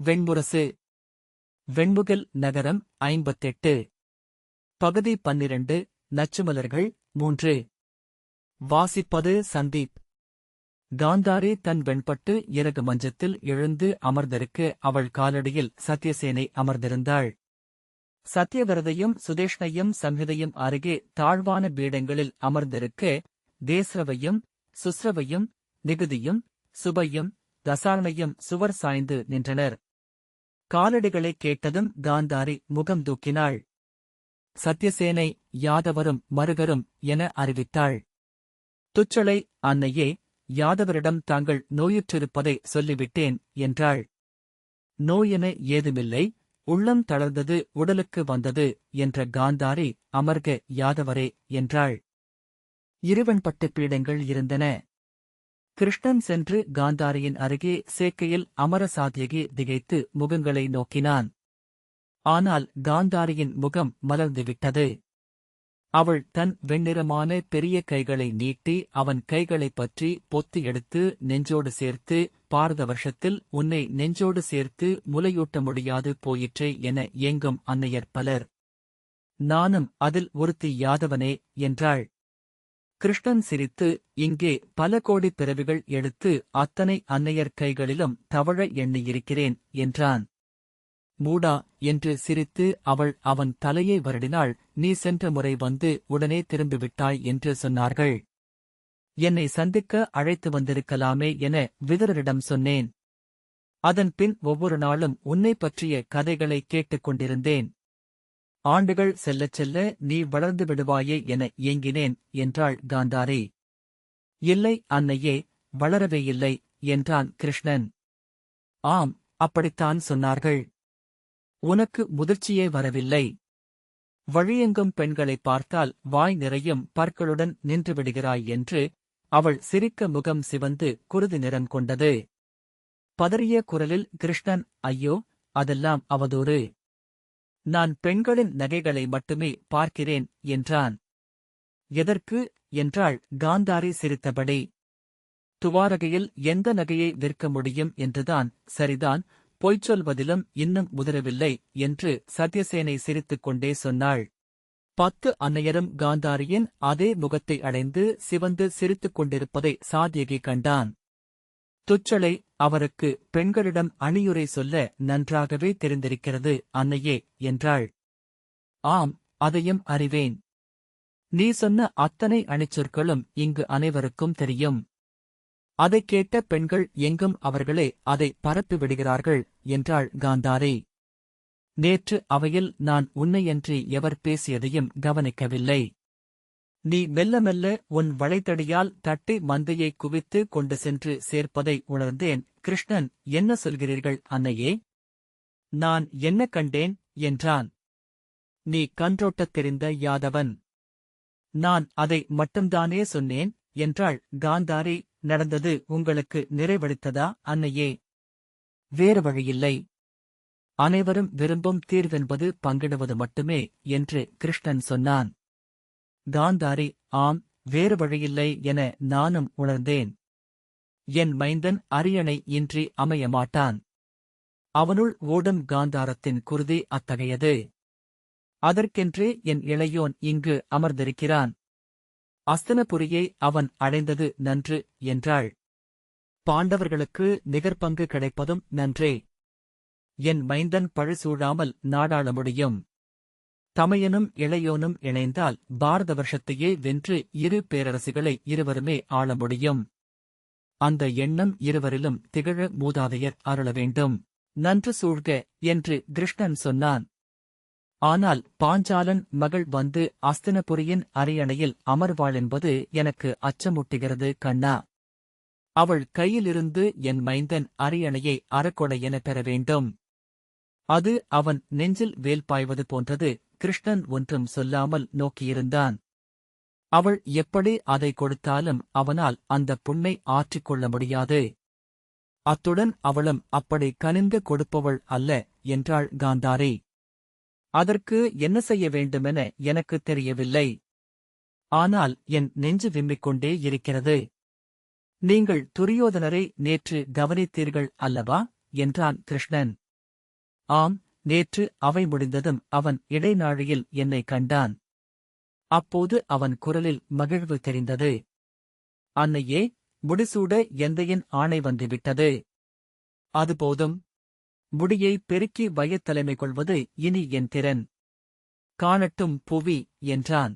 வெண்முரசு. வெண்முகில் நகரம் 58. பகுதி 12. நச்சுமலர்கள் 3. வாசிப்பது சந்தீப். காந்தாரி தன் வெண்பட்டு இறகு மஞ்சத்தில் எழுந்து அமர்ந்திருக்க அவள் காலடியில் சத்யசேனை அமர்ந்திருந்தாள். சத்யவிரதையும் சுதேஷ்ணையும் சம்ஹிதையும் அருகே தாழ்வான பீடங்களில் அமர்ந்திருக்க தேஸ்ரவையும் சுஸ்ரவையும் நிகுதியும் சுபையும் தசாரணையும் சுவர் சாய்ந்து நின்றனர். காலடிகளைக் கேட்டதும் காந்தாரி முகம் தூக்கினாள். சத்யசேனை யாதவரும் மருகரும் என அறிவித்தாள். துச்சளை, அன்னையே, யாதவரிடம் தாங்கள் நோயுற்றிருப்பதை சொல்லிவிட்டேன் என்றாள். நோயென ஏதுமில்லை, உள்ளம் தளர்ந்தது, உடலுக்கு வந்தது என்ற காந்தாரி அமர்க யாதவரே என்றாள். இருவன்பட்டுப் பீடங்கள் இருந்தன. கிருஷ்ணன் சென்று காந்தாரியின் அருகே சேக்கையில் அமர சாத்தியகி திகைத்து முகங்களை நோக்கினான். ஆனால் காந்தாரியின் முகம் மலர்ந்துவிட்டது. அவள் தன் வெண்ணிறமான பெரிய கைகளை நீட்டி அவன் கைகளைப் பற்றி பொத்தி எடுத்து நெஞ்சோடு சேர்த்து, பாரத வருஷத்தில் உன்னை நெஞ்சோடு சேர்த்து முலையூட்ட முடியாது போயிற்றே என ஏங்கும் அன்னையர் பலர். நானும் அதில் ஒருத்தி யாதவனே என்றாள். கிருஷ்ணன் சிரித்து, இங்கே பல கோடி பிறவிகள் எடுத்து அத்தனை அன்னையர் கைகளிலும் தவழ எண்ணியிருக்கிறேன் என்றான். மூடா என்று சிரித்து அவள் அவன் தலையை வருடினாள். நீ சென்ற முறை வந்து உடனே திரும்பிவிட்டாய் என்று சொன்னார்கள். என்னை சந்திக்க அழைத்து வந்திருக்கலாமே என விதுரரிடம் சொன்னேன். அதன் பின் ஒவ்வொரு நாளும் உன்னை பற்றிய கதைகளை கேட்டுக் கொண்டிருந்தேன். ஆண்டுகள் செல்லச் செல்ல நீ வளர்ந்து விடுவாயே என ஏங்கினேன் என்றாள் காந்தாரி. இல்லை அன்னையே, வளரவே இல்லை என்றான் கிருஷ்ணன். ஆம், அப்படித்தான் சொன்னார்கள். உனக்கு முதிர்ச்சியே வரவில்லை. வழியெங்கும் பெண்களைப் பார்த்தால் வாய் நிறையும் பற்களுடன் நின்றுவிடுகிறாய் என்று. அவள் சிரிக்க முகம் சிவந்து குருதி நிறம் கொண்டது. பதறிய குரலில் கிருஷ்ணன், ஐயோ, அதெல்லாம் அவதூறு. நான் பெண்களின் நகைகளை மட்டுமே பார்க்கிறேன் என்றான். எதற்கு என்றாள் காந்தாரி சிரித்தபடி. துவாரகையில் எந்த நகையை விற்க முடியும் என்றுதான். சரிதான், பொய்ச் சொல்வதிலும் இன்னும் முதிரவில்லை என்று சத்யசேனை சிரித்துக் கொண்டே சொன்னாள். 10 அன்னையரும் காந்தாரியின் அதே முகத்தை அடைந்து சிவந்து சிரித்துக் கொண்டிருப்பதை சாத்யகி கண்டான். துச்சளை, அவருக்கு பெண்களிடம் அணியுரை சொல்ல நன்றாகவே தெரிந்திருக்கிறது அன்னையே என்றாள். ஆம், அதையும் அறிவேன். நீ சொன்ன அத்தனை அணிச்சொற்களும் இங்கு அனைவருக்கும் தெரியும். அதைக் கேட்ட பெண்கள் எங்கும் அவர்களே அதை பரப்பிவிடுகிறார்கள் என்றாள் காந்தாரி. நேற்று அவையில் நான் உன்னையன்றி எவர் பேசியதையும் கவனிக்கவில்லை. நீ மெல்ல மெல்ல உன் வளைத்தடியால் தட்டி மந்தையை குவித்து கொண்டு சென்று சேர்ப்பதை உணர்ந்தேன். கிருஷ்ணன், என்ன சொல்கிறீர்கள் அன்னையே? நான் என்ன கண்டேன் என்றான். நீ கன்றோட்டத் தெரிந்த யாதவன். நான் அதை மட்டும்தானே சொன்னேன் என்றாள் காந்தாரி. நடந்தது உங்களுக்கு நிறைவளித்ததா அன்னையே? வேறு வழியில்லை. அனைவரும் விரும்பும் தீர்வென்பது பங்கிடுவது மட்டுமே என்று கிருஷ்ணன் சொன்னான். காந்தாரி, ஆம், வேறு வழியில்லை என நானும் உணர்ந்தேன். என் மைந்தன் அரியணை இன்றி அமையமாட்டான். அவனுள் ஓடும் காந்தாரத்தின் குருதி அத்தகையது. அதற்கென்றே என் இளையோன் இங்கு அமர்ந்திருக்கிறான். அஸ்தனபுரியை அவன் அடைந்தது நன்று என்றாள். பாண்டவர்களுக்கு நிகர்பங்கு கிடைப்பதும் நன்றே. என் மைந்தன் பழிசூழாமல் நாடாள முடியும். தமையனும் இளையோனும் இணைந்தால் பாரத வருஷத்தையே வென்று இரு பேரரசுகளை இருவருமே ஆள முடியும். அந்த எண்ணம் இருவரிலும் திகழ மூதாதையர் அருள வேண்டும். நன்று சூழ்க என்று கிருஷ்ணன் சொன்னான். ஆனால் பாஞ்சாலன் மகள் வந்து அஸ்தினபுரியின் அரியணையில் அமர்வாளென்பது எனக்கு அச்சமூட்டுகிறது கண்ணா. அவள் கையிலிருந்து என் மைந்தன் அரியணையை அறக்கொடை என பெற வேண்டும். அது அவன் நெஞ்சில் வேல் பாய்வது போன்றது. கிருஷ்ணன் ஒன்றும் சொல்லாமல் நோக்கியிருந்தான். அவள் எப்படி அதை கொடுத்தாலும் அவனால் அந்த புண்ணை ஆற்றிக்கொள்ள முடியாது. அத்துடன் அவளும் அப்படி கனிந்து கொடுப்பவள் அல்ல என்றாள் காந்தாரி. அதற்கு என்ன செய்ய வேண்டுமென எனக்குத் தெரியவில்லை. ஆனால் என் நெஞ்சு விம்மிக் கொண்டே இருக்கிறது. நீங்கள் துரியோதனரை நேற்று கவனித்தீர்கள் அல்லவா என்றான் கிருஷ்ணன். ஆம், நேற்று அவை முடிந்ததும் அவன் இடைநாழியில் என்னை கண்டான். அப்போது அவன் குரலில் மகிழ்வு தெரிந்தது. அன்னையே, முடிசூட எந்தையின் ஆணை வந்துவிட்டது. அது போதும். முடியை பெருக்கி வயத்தலைமை கொள்வது இனி என் திறன். காணட்டும் புவி என்றான்.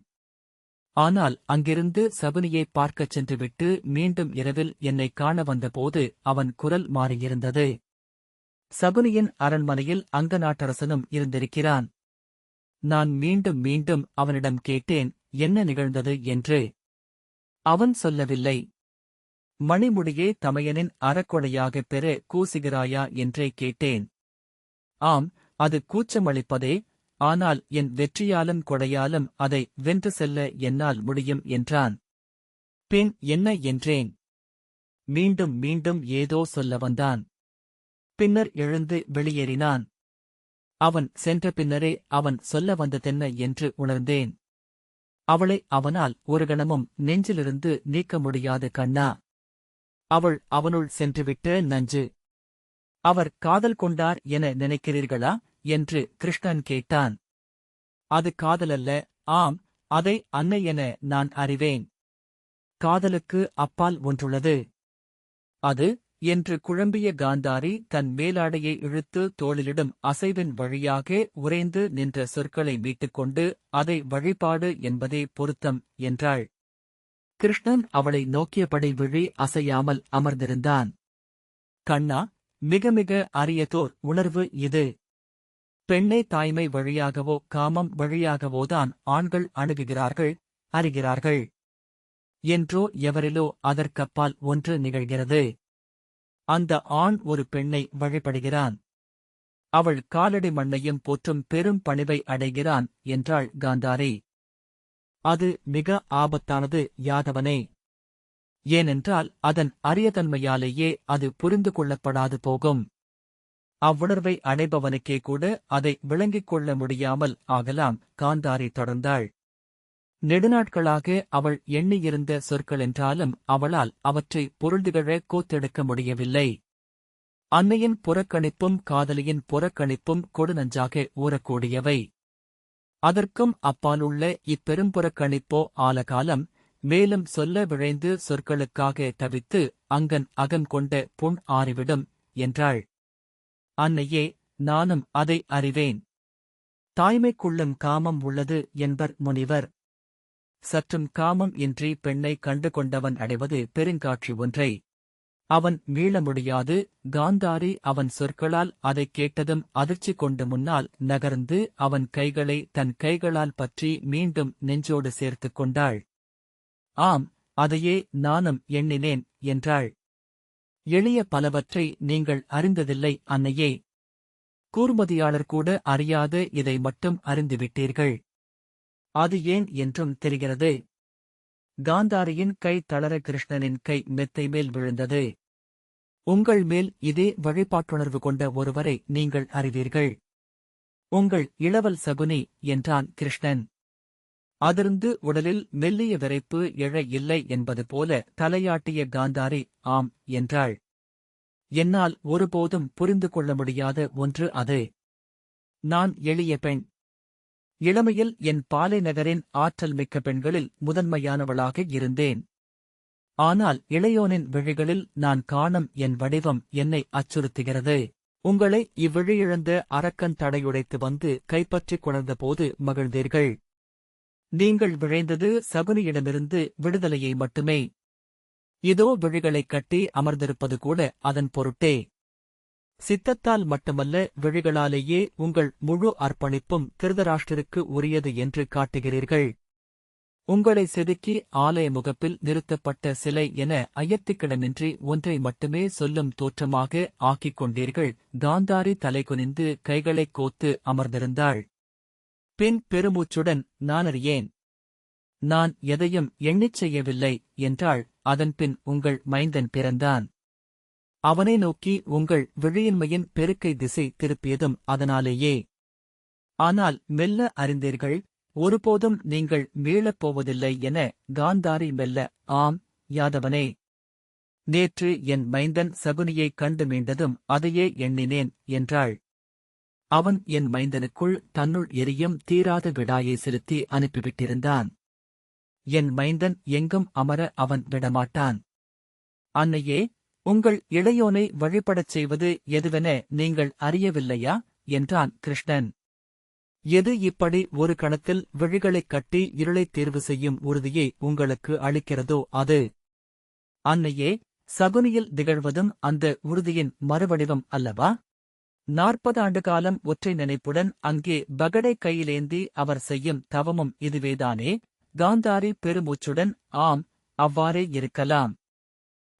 ஆனால் அங்கிருந்து சகுனியை பார்க்கச் சென்றுவிட்டு மீண்டும் இரவில் என்னைக் காண வந்தபோது அவன் குரல் மாறியிருந்தது. சகுனியின் அரண்மனையில் அங்கநாட்டரசனும் இருந்திருக்கிறான். நான் மீண்டும் மீண்டும் அவனிடம் கேட்டேன், என்ன நிகழ்ந்தது என்று. அவன் சொல்லவில்லை. மணிமுடியே தமையனின் அறக்கொடையாகப் பெற கூசுகிறாயா என்றே கேட்டேன். ஆம், அது கூச்சமளிப்பதே, ஆனால் என் வெற்றியாலும் கொடையாலும் அதை வென்று செல்ல என்னால் முடியும் என்றான். பின் என்ன என்றேன். மீண்டும் மீண்டும் ஏதோ சொல்ல வந்தான். பின்னர் எழுந்து வெளியேறினான். அவன் சென்ற பின்னரே அவன் சொல்ல வந்ததென்ன என்று உணர்ந்தேன். அவளை அவனால் ஒரு கணமும் நெஞ்சிலிருந்து நீக்க முடியாது கண்ணா. அவள் அவனுள் சென்றுவிட்ட நஞ்சு. அவர் காதல் கொண்டார் என நினைக்கிறீர்களா என்று கிருஷ்ணன் கேட்டான். அது காதலல்ல. ஆம், அதை அன்னை என நான் அறிவேன். காதலுக்கு அப்பால் ஒன்றுள்ளது. அது என்று குழம்பிய காந்தாரி தன் மேலாடையை இழுத்து தோளிலிடும் அசைவின் வழியாக உறைந்து நின்ற சொற்களை மீட்டுக்கொண்டு அதை வழிபாடு என்பதே பொருத்தம் என்றாள். கிருஷ்ணன் அவளை நோக்கியபடி விழி அசையாமல் அமர்ந்திருந்தான். கண்ணா, மிக மிக அரியதோர் உணர்வு இது. பெண்ணை தாய்மை வழியாகவோ காமம் வழியாகவோதான் ஆண்கள் அணுகுகிறார்கள், அறிகிறார்கள். என்றோ எவரிலோ அதற்கப்பால் ஒன்று நிகழ்கிறது. அந்த ஆண் ஒரு பெண்ணை வழிபடுகிறான். அவள் காலடி மண்ணையும் போற்றும் பெரும் பணிவை அடைகிறான் என்றாள் காந்தாரி. அது மிக ஆபத்தானது யாதவனே. ஏனென்றால் அதன் அரியதன்மையாலேயே அது புரிந்து கொள்ளப்படாது போகும். அவ்வுணர்வை அடைபவனுக்கே கூட அதை விளங்கிக் கொள்ள முடியாமல் ஆகலாம். காந்தாரி தொடர்ந்தாள். நெடுநாட்களாக அவள் எண்ணியிருந்த சொற்களென்றாலும் அவளால் அவற்றை பொருள்திகழ கோத்தெடுக்க முடியவில்லை. அன்னையின் புறக்கணிப்பும் காதலியின் புறக்கணிப்பும் கொடுநஞ்சாக ஊறக்கூடியவை. அதற்கும் அப்பாலுள்ள இப்பெரும்புறக்கணிப்போ ஆலகாலம், மேலும் சொல்ல விழைந்து சொற்களுக்காக தவித்து அங்கன் அகம் கொண்ட புண் ஆறிவிடும் என்றாள். அன்னையே, நானும் அதை அறிவேன். தாய்மைக்குள்ளும் காமம் உள்ளது என்பர் முனிவர். சற்றும் காமம் இன்றி பெண்ணை கண்டு கொண்டவன் அடைவது பெருங்காட்சி ஒன்றை. அவன் மீள முடியாது. காந்தாரி அவன் சொற்களால் அதைக் கேட்டதும் அதிர்ச்சி கொண்டு முன்னால் நகர்ந்து அவன் கைகளை தன் கைகளால் பற்றி மீண்டும் நெஞ்சோடு சேர்த்துக் கொண்டாள். ஆம், அதையே நானும் எண்ணினேன் என்றாள். எளிய பலவற்றை நீங்கள் அறிந்ததில்லை அன்னையே. கூர்மதியாளர் கூட அறியாத இதை மட்டும் அறிந்துவிட்டீர்கள். அது ஏன் என்றும் தெரிகிறது. காந்தாரியின் கை தளர கிருஷ்ணனின் கை மெத்தை மேல் விழுந்தது. உங்கள் மேல் இதே வழிபாட்டுணர்வு கொண்ட ஒருவரை நீங்கள் அறிவீர்கள். உங்கள் இளவல் சகுனி என்றான் கிருஷ்ணன். அதிர்ந்து உடலில் மெல்லிய விரைப்பு எழ இல்லை என்பது போல தலையாட்டிய காந்தாரி ஆம் என்றாள். என்னால் ஒருபோதும் புரிந்து கொள்ள முடியாத ஒன்று அது. நான் எளிய பெண். இளமையில் என் பாலை நகரின் ஆற்றல் மிக்க பெண்களில் முதன்மையானவளாக இருந்தேன். ஆனால் இளையோனின் விழிகளில் நான் காணும் என் வடிவம் என்னை அச்சுறுத்துகிறது. உங்களை இவ்விழியிழந்த அரக்கன் தடையுடைத்து வந்து கைப்பற்றிக் கொணர்ந்தபோது மகிழ்ந்தீர்கள். நீங்கள் விழைந்தது சகுனியிடமிருந்து விடுதலையை மட்டுமே. இதோ விழிகளைக் கட்டி அமர்ந்திருப்பது கூட அதன் பொருட்டே. சித்தத்தால் மட்டுமல்ல, விழிகளாலேயே உங்கள் முழு அர்ப்பணிப்பும் திருதராஷ்டிரருக்கு உரியது என்று காட்டுகிறீர்கள். உங்களை செதுக்கி ஆலய முகப்பில் நிறுத்தப்பட்ட சிலை என ஐயத்திக்கிடமின்றி ஒன்றை மட்டுமே சொல்லும் தோற்றமாக ஆக்கிக் கொண்டீர்கள். காந்தாரி தலைகுனிந்து கைகளைக் கோத்து அமர்ந்திருந்தாள். பின் பெருமூச்சுடன் நானறியேன். நான் எதையும் எண்ணிச் செய்யவில்லை என்றாள். அதன்பின் உங்கள் மைந்தன் பிறந்தான். அவனை நோக்கி உங்கள் விழியின்மையின் பெருக்கை திசை திருப்பியதும் அதனாலேயே. ஆனால் மெல்ல அறிந்தீர்கள், ஒருபோதும் நீங்கள் மீளப் போவதில்லை என. காந்தாரி மெல்ல ஆம் யாதவனே. நேற்று என் மைந்தன் சகுனியைக் கண்டு மீண்டதும் அதையே எண்ணினேன் என்றாள். அவன் என் மைந்தனுக்குள் தன்னுள் எரியும் தீராத விடாயை செலுத்தி அனுப்பிவிட்டிருந்தான். என் மைந்தன் எங்கும் அமர அவன் விடமாட்டான். அன்னையே, உங்கள் இளையோனை வழிபடச் செய்வது எதுவென நீங்கள் அறியவில்லையா? என்றான் கிருஷ்ணன். எது இப்படி ஒரு கணத்தில் விழிகளைக் கட்டி இருளைத் தேர்வு செய்யும் உறுதியை உங்களுக்கு அளிக்கிறதோ அது. அன்னையே, சகுனியில் திகழ்வதும் அந்த உறுதியின் மறுவடிவம் அல்லவா? 40 ஆண்டு காலம் ஒற்றை நினைப்புடன் அங்கே பகடை கையிலேந்தி அவர் செய்யும் தவமும் இதுவேதானே? காந்தாரி பெருமூச்சுடன் ஆம், அவ்வாறே இருக்கலாம்.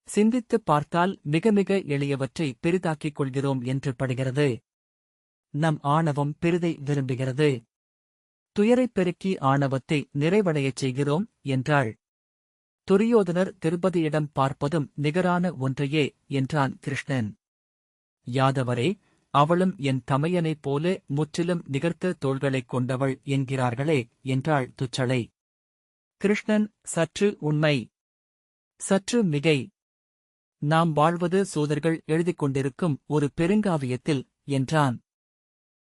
சிந்தித்துப் பார்த்தால் மிக மிக எளியவற்றை பெரிதாக்கிக் கொள்கிறோம் என்று படுகிறது. நம் ஆணவம் பெரிதை விரும்புகிறது. துயரைப் பெருக்கி ஆணவத்தை நிறைவடையச் செய்கிறோம் என்றாள். துரியோதனர் திருபதியிடம் பார்ப்பதும் நிகரான ஒன்றையே என்றான் கிருஷ்ணன். யாதவரே, அவளும் என் தமையனைப் போல முற்றிலும் நிகர்த்த தோள்களைக் கொண்டவள் என்கிறார்களே என்றாள் துச்சளை. கிருஷ்ணன், சற்று உண்மை, சற்று மிகை. நாம் வாழ்வது சூதர்கள் எழுதிக் கொண்டிருக்கும் ஒரு பெருங்காவியத்தில் என்றான்.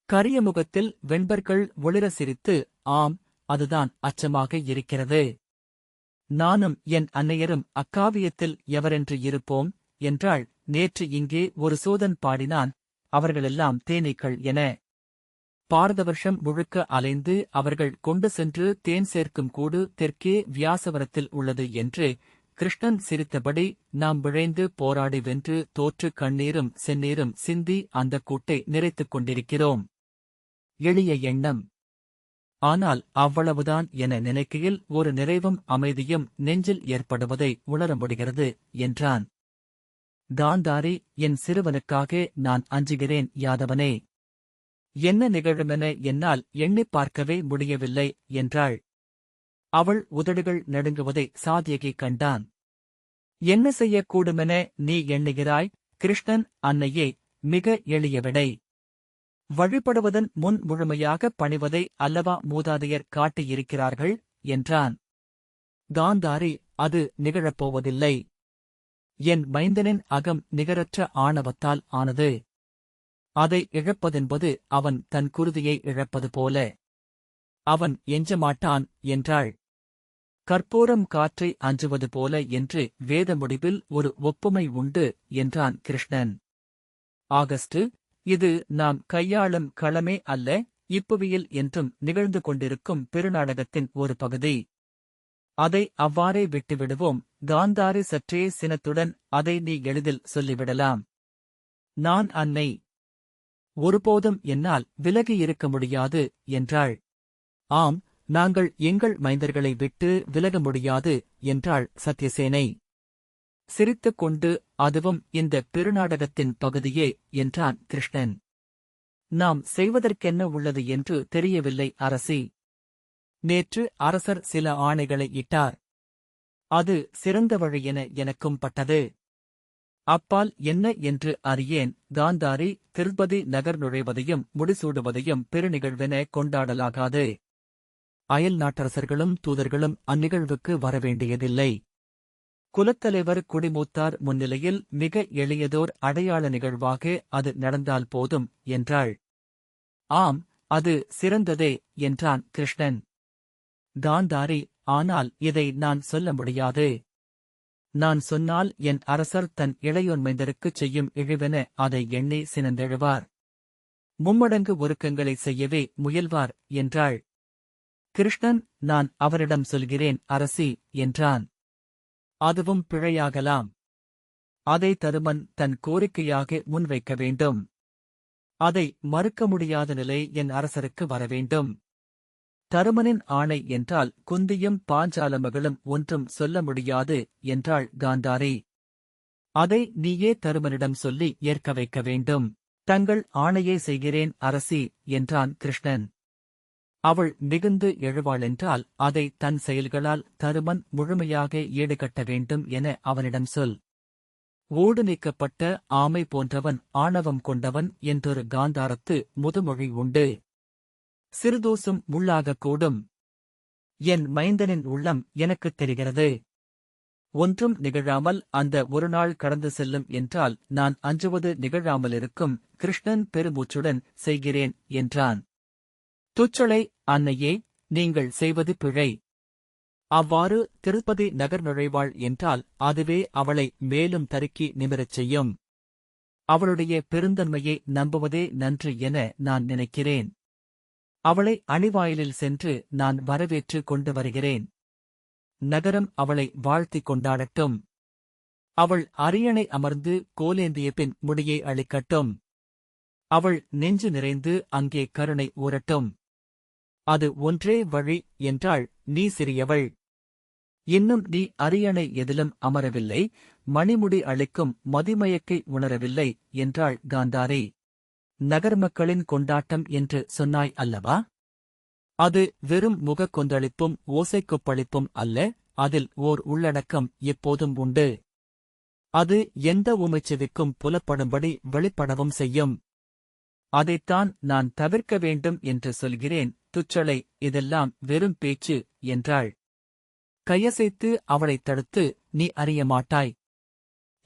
கரிய முகத்தில் வெண்பர்கள் ஒளிர சிரித்து, ஆம், அதுதான் அச்சமாக இருக்கிறது. நானும் என் அன்னையரும் அக்காவியத்தில் எவரென்று இருப்போம் என்றாள். நேற்று இங்கே ஒரு சூதன் பாடினான், அவர்களெல்லாம் தேனீக்கள் என. பாரத வருஷம் முழுக்க அலைந்து அவர்கள் கொண்டு சென்று தேன் சேர்க்கும் கூடு தெற்கே வியாசவரத்தில் உள்ளது என்று கிருஷ்ணன் சிரித்தபடி, நாம் விழைந்து போராடி வென்று தோற்று கண்ணீரும் செந்நீரும் சிந்தி அந்தக் கூட்டை நிறைத்துக் கொண்டிருக்கிறோம். எளிய எண்ணம். ஆனால் அவ்வளவுதான் என நினைக்கையில் ஒரு நிறைவும் அமைதியும் நெஞ்சில் ஏற்படுவதை உணர முடிகிறது என்றான். காந்தாரி, என் சிறுவனுக்காக நான் அஞ்சுகிறேன் யாதவனே. என்ன நிகழுமென என்னால் எண்ணிப் பார்க்கவே முடியவில்லை என்றாள். அவள் உதடுகள் நடுங்குவதை சாத்தியகி கண்டான். என்ன செய்யக்கூடுமென நீ எண்ணுகிறாய்? கிருஷ்ணன், அன்னையே, மிக எளிய விடை. வழிபடுவதன் முன் முழுமையாகப் பணிவதை அல்லவா மூதாதையர் காட்டியிருக்கிறார்கள் என்றான். காந்தாரி, அது நிகழப்போவதில்லை. என் மைந்தனின் அகம் நிகரற்ற ஆணவத்தால் ஆனது. அதை இழப்பதென்பது அவன் தன் குருதியை இழப்பது போல. அவன் எஞ்சமாட்டான் என்றாள். கற்பூரம் காற்றை அஞ்சுவது போல என்று வேத முடிவில் ஒரு ஒப்புமை உண்டு என்றான் கிருஷ்ணன். ஆகஸ்டு, இது நாம் கையாளும் களமே அல்ல, இப்புவியில் என்றும் நிகழ்ந்து கொண்டிருக்கும் பெருநாடகத்தின் ஒரு பகுதி. அதை அவ்வாறே விட்டுவிடுவோம். காந்தாரி சற்றே சினத்துடன், அதை நீ எளிதில் சொல்லிவிடலாம். நான் அன்னை. ஒருபோதும் என்னால் விலகி இருக்க முடியாது என்றாள். ஆம், நாங்கள் எங்கள் மைந்தர்களை விட்டு விலக முடியாது என்றாள் சத்யசேனை. சிரித்துக் கொண்டு, அதுவும் இந்த பெருநாடகத்தின் பகுதியே என்றான் கிருஷ்ணன். நாம் செய்வதற்கென்ன உள்ளது என்று தெரியவில்லை அரசி. நேற்று அரசர் சில ஆணைகளை இட்டார். அது சிறந்த வழியென எனக்கும் பட்டது. அப்பால் என்ன என்று அறியேன். காந்தாரி திருப்பதி நகர் நுழைவதையும் முடிசூடுவதையும் பெருநிகழ்வென கொண்டாடலாகாது. அயல் நாட்டரசர்களும் தூதர்களும் அந்நிகழ்வுக்கு வரவேண்டியதில்லை. குலத்தலைவர் குடிமூத்தார் முன்னிலையில் மிக எளியதோர் அடையாள நிகழ்வாக அது நடந்தால் போதும் என்றாள். ஆம், அது சிறந்ததே என்றான் கிருஷ்ணன். காந்தாரி, ஆனால் இதை நான் சொல்ல முடியாது. நான் சொன்னால் என் அரசர் தன் இளையோன் மைந்தருக்குச் செய்யும் இழிவென அதை எண்ணி சினந்தெழுவார். மும்மடங்கு ஒருக்கங்களை செய்யவே முயல்வார் என்றாள். கிருஷ்ணன், நான் அவரிடம் சொல்கிறேன் அரசி என்றான். அதுவும் பிழையாகலாம். அதை தருமன் தன் கோரிக்கையாக முன்வைக்க வேண்டும். அதை மறுக்க முடியாத நிலை என் அரசருக்கு வரவேண்டும். தருமனின் ஆணை என்றால் குந்தியும் பாஞ்சால மகளும் ஒன்றும் சொல்ல முடியாது என்றாள் காந்தாரி. அதை நீயே தருமனிடம் சொல்லி ஏற்க வைக்க வேண்டும். தங்கள் ஆணையை செய்கிறேன் அரசி என்றான் கிருஷ்ணன். அவள் மிகுந்து எழுவாளென்றால் அதை தன் செயல்களால் தருமன் முழுமையாக ஈடுகட்ட வேண்டும் என அவனிடம் சொல். ஓடு நீக்கப்பட்ட ஆமை போன்றவன் ஆணவம் கொண்டவன் என்றொரு காந்தாரத்து முதுமொழி உண்டு. சிறுதூசும் முள்ளாகக்கூடும். என் மைந்தனின் உள்ளம் எனக்குத் தெரிகிறது. ஒன்றும் நிகழாமல் அந்த ஒரு நாள் கடந்து செல்லும் என்றால் நான் அஞ்சுவது நிகழாமலிருக்கும். கிருஷ்ணன் பெருமூச்சுடன் செய்கிறேன் என்றான். துச்சளை, அன்னையே, நீங்கள் செய்வது பிழை. அவ்வாறு திருப்பதி நகர் நுழைவாள் என்றால் அதுவே அவளை மேலும் தருக்கி நிமிரச் செய்யும். அவளுடைய பெருந்தன்மையை நம்புவதே நன்று என நான் நினைக்கிறேன். அவளை அணிவாயிலில் சென்று நான் வரவேற்று கொண்டு வருகிறேன். நகரம் அவளை வாழ்த்திக் கொண்டாடட்டும். அவள் அரியணை அமர்ந்து கோலேந்திய பின் முடியை அளிக்கட்டும். அவள் நெஞ்சு நிறைந்து அங்கே கருணை ஊரட்டும். அது ஒன்றே வழி என்றாள். நீ சிறியவள். இன்னும் நீ அரியணை எதிலும் அமரவில்லை, மணிமுடி அளிக்கும் மதிமயக்கை உணரவில்லை என்றாள் காந்தாரி. நகர் மக்களின் கொண்டாட்டம் என்று சொன்னாய் அல்லவா? அது வெறும் முகக் கொந்தளிப்பும் ஓசைக்கொப்பளிப்பும் அல்ல, அதில் ஓர் உள்ளடக்கம் எப்போதும் உண்டு. அது எந்த உமைச்செவிக்கும் புலப்படும்படி வெளிப்படவும் செய்யும். அதைத்தான் நான் தவிர்க்க வேண்டும் என்று சொல்கிறேன். துச்சளை, இதெல்லாம் வெறும் பேச்சு என்றாள். கையசைத்து அவளைத் தடுத்து, நீ அறிய மாட்டாய்.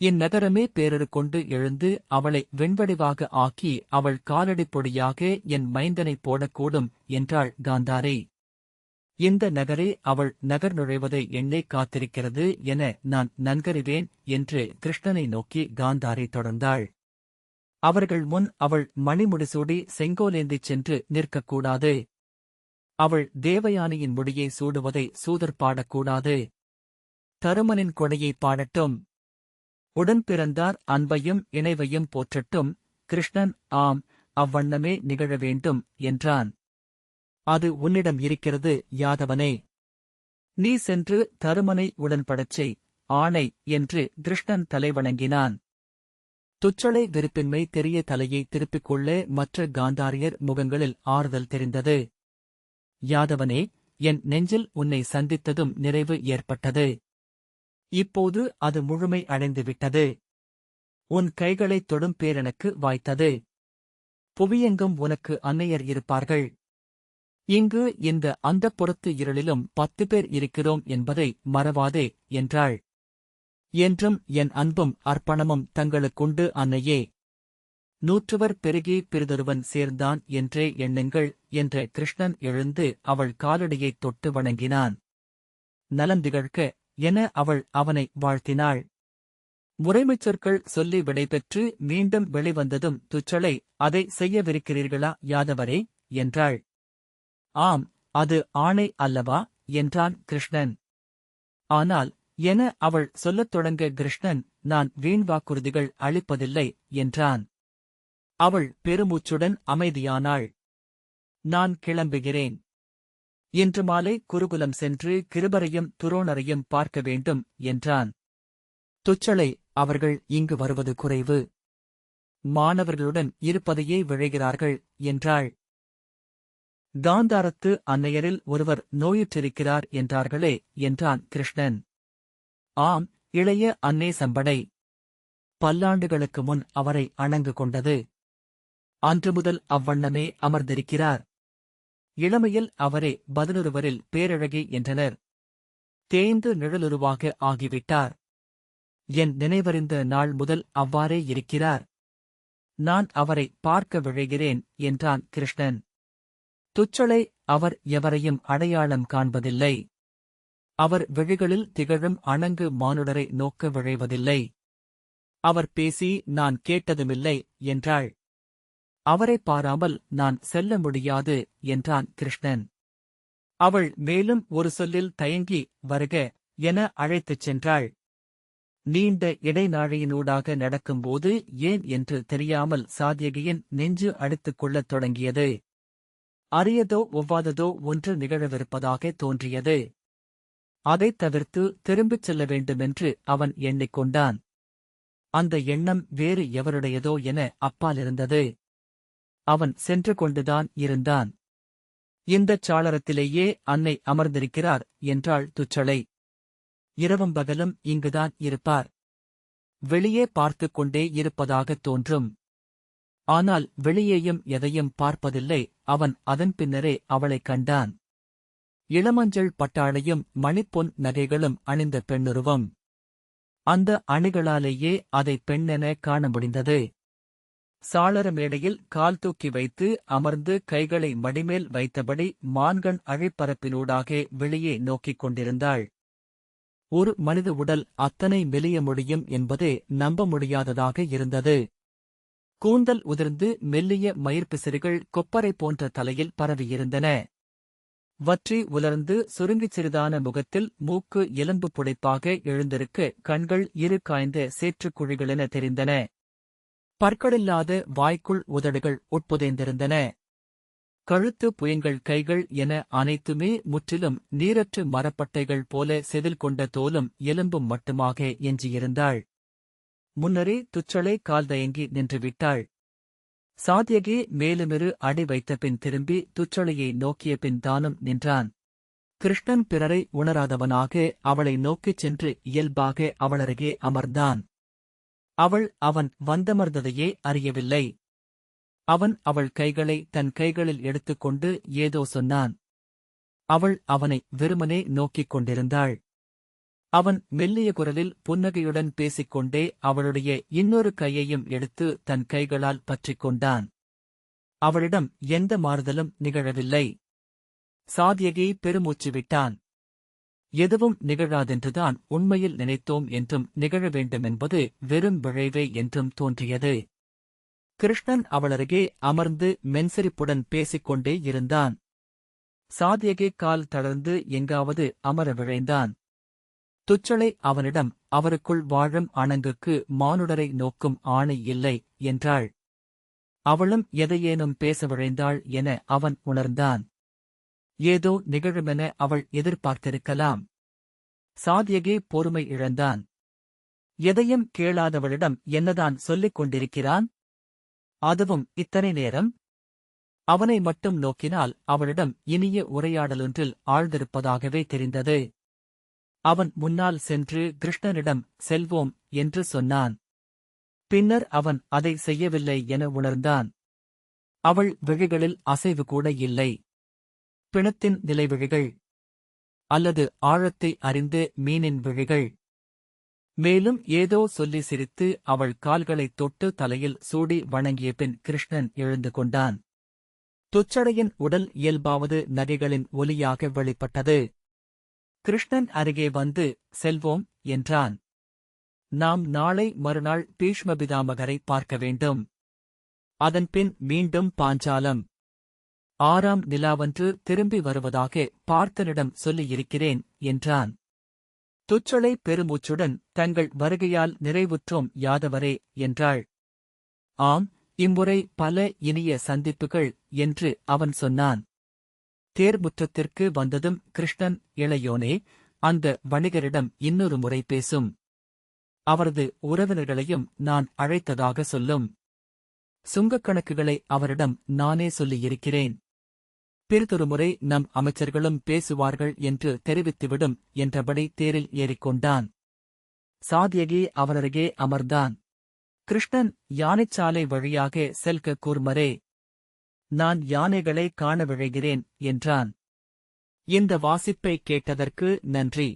இந்நகரமே பேரறு கொண்டு எழுந்து அவளை வெண்வடிவாக ஆக்கி அவள் காலடிப் பொடியாக என் மைந்தனை போடக்கூடும் என்றாள் காந்தாரி. இந்த நகரே அவள் நகர் நுழைவதை எண்ணே காத்திருக்கிறது என நான் நன்கறிவேன் என்று கிருஷ்ணனை நோக்கி காந்தாரி தொடர்ந்தாள். அவர்கள் முன் அவள் மணிமுடிசூடி செங்கோலேந்திச் சென்று நிற்கக்கூடாது. அவள் தேவயானியின் முடியை சூடுவதை சூதர் பாடக்கூடாது. தருமனின் கொடையை பாடட்டும். உடன் பிறந்தார் அன்பையும் இணைவையும் போற்றட்டும். கிருஷ்ணன், ஆம், அவ்வண்ணமே நிகழ வேண்டும் என்றான். அது உன்னிடம் இருக்கிறது யாதவனே. நீ சென்று தருமனை உடன்படச் செய், ஆணை என்று கிருஷ்ணன் தலைவணங்கினான். துச்சளை வெறுப்பின்மை தெரிய தலையை திருப்பிக் கொள்ள மற்ற காந்தாரியர் முகங்களில் ஆறுதல் தெரிந்தது. யாதவனே, என் நெஞ்சில் உன்னை சந்தித்ததும் நிறைவு ஏற்பட்டது. இப்போது அது முழுமை அடைந்துவிட்டது. உன் கைகளைத் தொடும் பேரெனக்கு வாய்த்தது. புவியெங்கும் உனக்கு அன்னையர் இருப்பார்கள். இங்கு இந்த அந்தப்புறத்து இருளிலும் 10 பேர் இருக்கிறோம் என்பதை மறவாதே என்றாள். என்றும் என் அன்பும் அர்ப்பணமும் தங்களுக்குண்டு அன்னையே. 100 பெருகி பிறிதொருவன் சேர்ந்தான் என்றே எண்ணுங்கள் என்ற கிருஷ்ணன் எழுந்து அவள் காலடியைத் தொட்டு வணங்கினான். நலம் திகழ்க என அவள் அவனை வாழ்த்தினாள். முறைமைச் சொற்கள் சொல்லி விடைபெற்று மீண்டும் வெளிவந்ததும் துச்சளை, அதை செய்யவிருக்கிறீர்களா யாதவரே என்றாள். ஆம், அது ஆணை அல்லவா என்றான் கிருஷ்ணன். ஆனால் என அவள் சொல்லத் தொடங்க கிருஷ்ணன், நான் வீண் வாக்குறுதிகள் அளிப்பதில்லை என்றான். அவள் பெருமூச்சுடன் அமைதியானாள். நான் கிளம்புகிறேன். இன்று மாலை குருகுலம் சென்று கிருபரையும் துரோணரையும் பார்க்க வேண்டும் என்றான். துச்சளை, அவர்கள் இங்கு வருவது குறைவு. மாணவர்களுடன் இருப்பதையே விழைகிறார்கள் என்றாள். காந்தாரத்து அன்னையரில் ஒருவர் நோயுற்றிருக்கிறார் என்றார்களே என்றான் கிருஷ்ணன். ஆம், இளைய அன்னே சம்படை. பல்லாண்டுகளுக்கு முன் அவரை அணங்கு கொண்டது. அன்று முதல் அவ்வண்ணமே அமர்ந்திருக்கிறார். இளமையில் அவரே 11 பேரழகி என்றனர். தேய்ந்து நிழலுருவாக ஆகிவிட்டார். என் நினைவறிந்த நாள் முதல் அவ்வாறே இருக்கிறார். நான் அவரை பார்க்க விழைகிறேன் என்றான் கிருஷ்ணன். துச்சளை, அவர் எவரையும் அடையாளம் காண்பதில்லை. அவர் விழிகளில் திகழும் அணங்கு மானுடரை நோக்க விழைவதில்லை. அவர் பேசி நான் கேட்டதுமில்லை என்றாள். அவரை பாராமல் நான் செல்ல முடியாது என்றான் கிருஷ்ணன். அவள் மேலும் ஒரு சொல்லில் தயங்கி வருக என அழைத்துச் சென்றாள். நீண்ட இடைநாழியினூடாக நடக்கும்போது ஏன் என்று தெரியாமல் சாத்யகியின் நெஞ்சு அடித்துக் கொள்ளத் தொடங்கியது. அரியதோ ஒவ்வாததோ ஒன்று நிகழவிருப்பதாக தோன்றியது. அதைத் தவிர்த்து திரும்பிச் செல்ல வேண்டுமென்று அவன் எண்ணிக்கொண்டான். அந்த எண்ணம் வேறு எவருடையதோ என அப்பாலிருந்தது. அவன் சென்று கொண்டுதான் இருந்தான். இந்தச் சாளரத்திலேயே அன்னை அமர்ந்திருக்கிறார் என்றாள் துச்சளை. இரவும் பகலும் இங்குதான் இருப்பார். வெளியே பார்த்துக் கொண்டே இருப்பதாகத் தோன்றும். ஆனால் வெளியேயும் எதையும் பார்ப்பதில்லை. அவன் அதன் பின்னரே அவளைக் கண்டான். இளமஞ்சள் பட்டாளையும் மணிப்பொன் நகைகளும் அணிந்த பெண்ணுருவம். அந்த அணிகளாலேயே அதை பெண்ணென காண முடிந்தது. சாளர மேடையில் கால் தூக்கி வைத்து அமர்ந்து கைகளை மடிமேல் வைத்தபடி மான்கண் அழிப்பரப்பினூடாக வெளியே நோக்கிக் கொண்டிருந்தாள். ஒரு மனித உடல் அத்தனை மெலிய முடியும் என்பதே நம்ப முடியாததாக இருந்தது. கூந்தல் உதிர்ந்து மெல்லிய மயிர்பிசிறுகள் கொப்பரை போன்ற தலையில் பரவியிருந்தன. வற்றி உலர்ந்து சுருங்கிச் சிறிதான முகத்தில் மூக்கு எலும்பு புடைப்பாக எழுந்திருக்க கண்கள் இரு காய்ந்த சேற்றுக்குழிகளென தெரிந்தன. பற்களில்லாத வாய்க்குள் உதடுகள் உட்புதைந்திருந்தன. கழுத்து புயங்கள் கைகள் என அனைத்துமே முற்றிலும் நீரற்று மரப்பட்டைகள் போல செதில் கொண்ட தோலும் எலும்பும் மட்டுமாக எஞ்சியிருந்தாள். முன்னரே துச்சளை கால் தயங்கி நின்றுவிட்டாள். சாத்யகி மேலுமிரு அடி வைத்த பின் திரும்பி துச்சளையை நோக்கிய பின் தானும் நின்றான். கிருஷ்ணன் பிறரை உணராதவனாக அவளை நோக்கிச் சென்று இயல்பாக அவளருகே அமர்ந்தான். அவன் வந்தமர்ந்ததையே அறியவில்லை. அவன் அவள் கைகளை தன் கைகளில் எடுத்துக்கொண்டு ஏதோ சொன்னான். அவள் அவனை வெறுமனே நோக்கிக் கொண்டிருந்தாள். அவன் மெல்லிய குரலில் புன்னகையுடன் பேசிக்கொண்டே அவளுடைய இன்னொரு கையையும் எடுத்து தன் கைகளால் பற்றிக் கொண்டான். அவளிடம் எந்த மாறுதலும் நிகழவில்லை. சாத்யகி பெருமூச்சு விட்டான். எதுவும் நிகழாதென்றுதான் உண்மையில் நினைத்தோம் என்றும் நிகழ வேண்டுமென்பது வெறும் விழைவே என்றும் தோன்றியது. கிருஷ்ணன் அவளருகே அமர்ந்து மென்சிரிப்புடன் பேசிக்கொண்டே இருந்தான். சாத்யகி கால் தளர்ந்து எங்காவது அமர விழைந்தான். துச்சளை அவனிடம் அவருக்குள் வாழும் அணங்குக்கு மானுடரை நோக்கும் ஆணை இல்லை என்றாள். அவளும் எதையேனும் பேச விழைந்தாள் என அவன் உணர்ந்தான். ஏதோ நிகழுமென அவள் எதிர்பார்த்திருக்கலாம். சாத்யகி பொறுமை இழந்தான். எதையும் கேளாதவளிடம் என்னதான் சொல்லிக் கொண்டிருக்கிறான்? அதுவும் இத்தனை நேரம்? அவனை மட்டும் நோக்கினால் அவளிடம் இனிய உரையாடலொன்றில் ஆழ்ந்திருப்பதாகவே தெரிந்தது. அவன் முன்னால் சென்று கிருஷ்ணனிடம் செல்வோம் என்று சொன்னான். பின்னர் அவன் அதை செய்யவில்லை என உணர்ந்தான். அவள் விழிகளில் அசைவு கூட இல்லை. பிணத்தின் நிலைவிழிகள் அல்லது ஆழத்தை அறிந்து மீனின் விழிகள். மேலும் ஏதோ சொல்லி சிரித்து அவள் கால்களைத் தொட்டு தலையில் சூடி வணங்கிய பின் கிருஷ்ணன் எழுந்து கொண்டான். துச்சடையின் உடல் இயல்பாவது நகைகளின் ஒலியாக வெளிப்பட்டது. கிருஷ்ணன் அருகே வந்து செல்வோம் என்றான். நாம் நாளை மறுநாள் பீஷ்மபிதாமகரை பார்க்க வேண்டும். அதன்பின் மீண்டும் பாஞ்சாலம் 6ஆம் நிலாவன்று திரும்பி வருவதாக பார்த்தனிடம் சொல்லியிருக்கிறேன் என்றான். துச்சளை பெருமூச்சுடன் தங்கள் வருகையால் நிறைவுற்றோம் யாதவரே என்றாள். ஆம், இம்முறை பல இனிய சந்திப்புகள் என்று அவன் சொன்னான். தேர்முற்றத்திற்கு வந்ததும் கிருஷ்ணன், இளையோனே, அந்த வணிகரிடம் இன்னொரு முறை பேசும். அவரது உறவினர்களையும் நான் அழைத்ததாக சொல்லும். சுங்கக் கணக்குகளை அவரிடம் நானே சொல்லியிருக்கிறேன். பிறிதொரு முறை நம் அமைச்சர்களும் பேசுவார்கள் என்று தெரிவித்துவிடும் என்றபடி தேரில் ஏறிக்கொண்டான். சாத்யகி அவரருகே அமர்ந்தான். கிருஷ்ணன், யானைச்சாலை வழியாக செல்க கூர்மரே. நான் யானைகளை காண விழைகிறேன் என்றான். இந்த வாசிப்பை கேட்டதற்கு நன்றி.